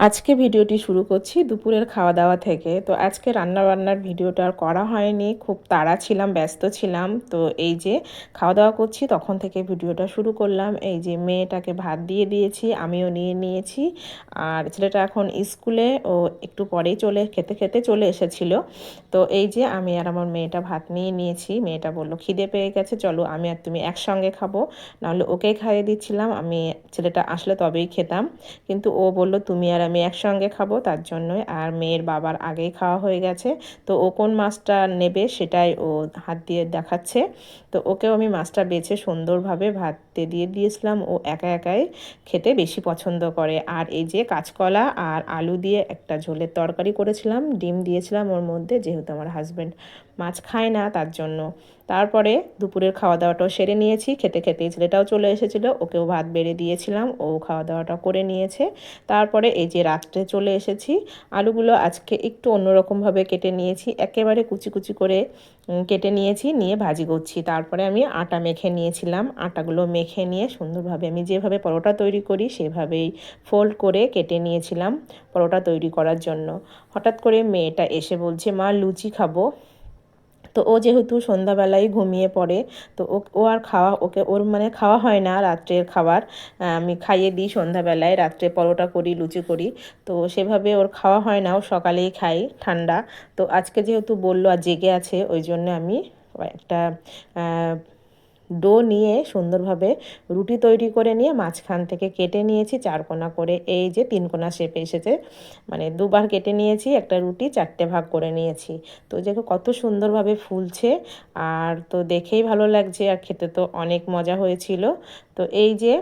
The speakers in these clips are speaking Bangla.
আজকে ভিডিওটি শুরু করছি দুপুরের খাওয়া দাওয়া থেকে। তো আজকে রান্নাবান্নার ভিডিওটা আর করা হয়নি, খুব তাড়া ছিলাম, ব্যস্ত ছিলাম। তো এই যে খাওয়া দাওয়া করছি তখন থেকে ভিডিওটা শুরু করলাম। এই যে মেয়েটাকে ভাত দিয়ে দিয়েছি, আমিও নিয়ে নিয়েছি। আর ছেলেটা এখন স্কুলে, ও একটু পরেই খেতে খেতে চলে এসেছিল। তো এই যে আমি আর আমার মেয়েটা ভাত নিয়ে নিয়েছি। মেয়েটা বলল খিদে পেয়ে গেছে, চলো আমি আর তুমি একসঙ্গে খাবো, নাহলে ওকেই খাইয়ে দিচ্ছিলাম, আমি ছেলেটা আসলে তবেই খেতাম। কিন্তু ও বলল তুমি আর আমি একসঙ্গে খাবো, তার জন্যই। আর মেয়ের বাবার আগেই খাওয়া হয়ে গেছে, তো ও কোন মাছটা নেবে সেটাই ও হাত দিয়ে দেখাচ্ছে। তো ওকেও আমি মাছটা বেছে সুন্দরভাবে ভাতে দিয়ে দিয়েছিলাম। ও একা একাই খেতে বেশি পছন্দ করে। আর এই যে কাঁচকলা আর আলু দিয়ে একটা ঝোলের তরকারি করেছিলাম, ডিম দিয়েছিলাম ওর মধ্যে, যেহেতু আমার হাজব্যান্ড মাছ খায় না তার জন্য। তারপরে দুপুরের খাওয়া দাওয়াটাও সেরে নিয়েছি। খেতে খেতেই ছেলেটাও চলে এসেছিলো, ওকেও ভাত বেড়ে দিয়েছিলাম, ও খাওয়া দাওয়াটা করে নিয়েছে। তারপরে এই যে রাত্রে চলে এসেছি। আলুগুলো আজকে একটু অন্যরকমভাবে কেটে নিয়েছি, একেবারে কুচি কুচি করে কেটে নিয়েছি, নিয়ে ভাজি করছি। তারপরে আমি আটা মেখে নিয়েছিলাম, আটাগুলো মেখে নিয়ে সুন্দরভাবে আমি যেভাবে পরোটা তৈরি করি সেভাবেই ফোল্ড করে কেটে নিয়েছিলাম পরোটা তৈরি করার জন্য। হঠাৎ করে মেয়েটা এসে বলছে মা লুচি খাবো। তো ও যেহেতু সন্ধ্যাবেলায় ঘুমিয়ে পড়ে, তো ও আর ওর মানে খাওয়া হয় না রাত্রের খাবার। আমি খাইয়ে দিই সন্ধ্যাবেলায়, রাত্রে পরোটা করি, লুচি করি, তো সেভাবে ওর খাওয়া হয় না, ও সকালেই খাই ঠান্ডা। তো আজকে যেহেতু বললো আর জেগে আছে, ওই জন্য আমি একটা ডো নিয়ে সুন্দরভাবে রুটি তৈরি করে নিয়ে মাঝখান থেকে কেটে নিয়েছি চারকোনা করে, এই যে তিনকোনা শেপে এসেছে, মানে দুবার কেটে নিয়েছি, একটা রুটি চারটে ভাগ করে নিয়েছি। তো দেখো কত সুন্দরভাবে ফুলছে, আর তো দেখেই ভালো লাগছে, আর খেতে তো অনেক মজা হয়েছিল। তো এই যে,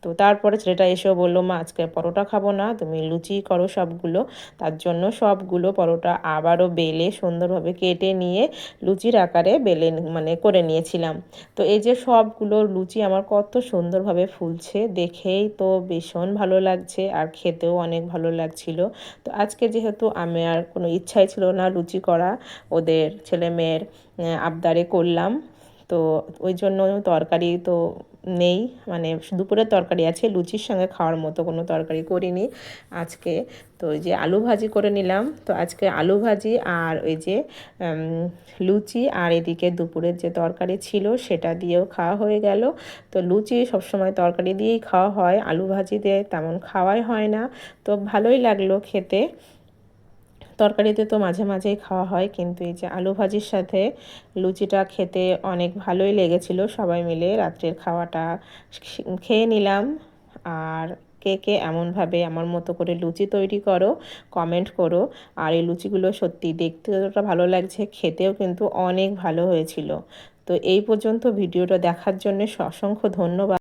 তো তারপরে ছেলেটা এসেও বললো মা আজকে পরোটা খাবো না, তুমি লুচি করো সবগুলো। তার জন্য সবগুলো পরোটা আবারও বেলে সুন্দরভাবে কেটে নিয়ে লুচির আকারে বেলে মানে করে নিয়েছিলাম। তো এই যে সবগুলো লুচি আমার কত সুন্দরভাবে ফুলছে, দেখেই তো ভীষণ ভালো লাগছে, আর খেতেও অনেক ভালো লাগছিল। তো আজকে যেহেতু আমি আর কোনো ইচ্ছাই ছিল না লুচি করা, ওদের ছেলে মেয়ের আবদারে করলাম। তো ওই জন্য তরকারি তো নেই, মানে দুপুরের তরকারি আছে, লুচির সঙ্গে খাওয়ার মতো কোনো তরকারি করিনি আজকে। তো ওই যে আলু ভাজি করে নিলাম। তো আজকে আলু ভাজি আর ওই যে লুচি, আর এদিকে দুপুরের যে তরকারি ছিল সেটা দিয়েও খাওয়া হয়ে গেল। তো লুচি সবসময় তরকারি দিয়েই খাওয়া হয়, আলু ভাজি দিয়ে তেমন খাওয়াই হয় না। তো ভালোই লাগলো খেতে, তরকারিতে তো মাঝে মাঝেই খাওয়া হয়, কিন্তু এই যে আলু ভাজির সাথে লুচিটা খেতে অনেক ভালোই লেগেছিল। সবাই মিলে রাত্রের খাওয়াটা খেয়ে নিলাম। আর কে কে এমনভাবে আমার মতো করে লুচি তৈরি করো কমেন্ট করো। আর এই লুচিগুলো সত্যি দেখতে যতটা ভালো লাগছে, খেতেও কিন্তু অনেক ভালো হয়েছিল। তো এই পর্যন্ত ভিডিওটা দেখার জন্য অসংখ্য ধন্যবাদ।